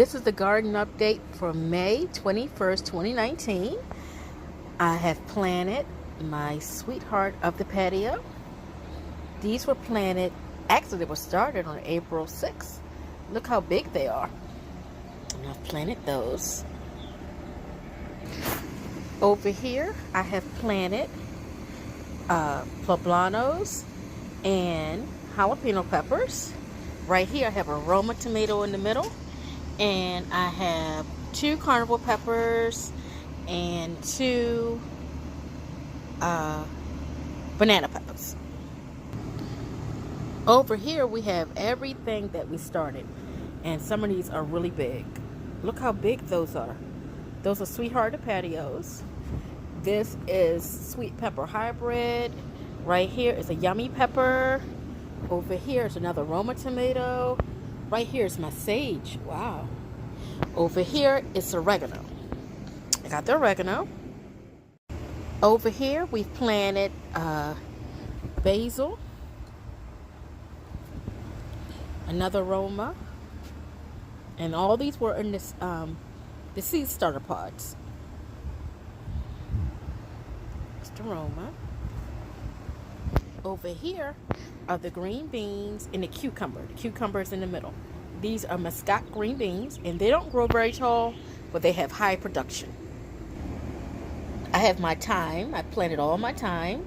This is the garden update for May 21st, 2019. I have planted my sweetheart of the patio. These were planted, actually they were started on April 6th. Look how big they are. And I've planted those. Over here, I have planted poblanos and jalapeno peppers. Right here, I have a Roma tomato in the middle. And I have 2 carnival peppers and 2 banana peppers. Over here we have everything that we started, and some of these are really big. Look how big those are. Those are sweetheart of patios. This is sweet pepper hybrid. Right here is a yummy pepper. Over here is another Roma tomato. Right here is my sage. Wow. Over here is oregano. I got the oregano. Over here we've planted basil. Another Roma. And all these were in this the seed starter pods. It's the Roma. Over here are the green beans and the cucumber. The cucumber is in the middle. These are Muscat green beans, and they don't grow very tall, but they have high production. I have my thyme. I planted all my thyme.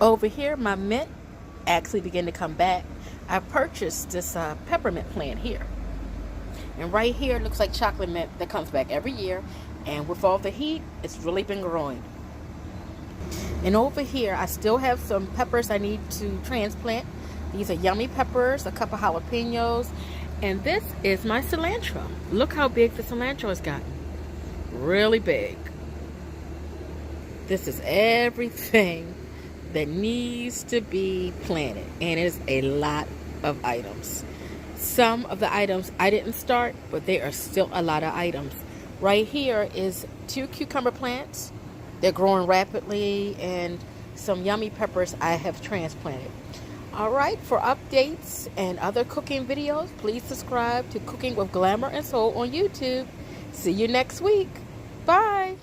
Over here, my mint actually began to come back. I purchased this peppermint plant here. And right here, it looks like chocolate mint that comes back every year. And with all the heat, it's really been growing. And over here, I still have some peppers I need to transplant. These are yummy peppers, a couple jalapenos, and this is my cilantro. Look how big the cilantro has gotten. Really big. This is everything that needs to be planted, and it's a lot of items. Some of the items I didn't start, but there are still a lot of items. Right here is 2 cucumber plants. They're growing rapidly, and some yummy peppers I have transplanted. Alright, for updates and other cooking videos, please subscribe to Cooking with Glamour and Soul on YouTube. See you next week. Bye.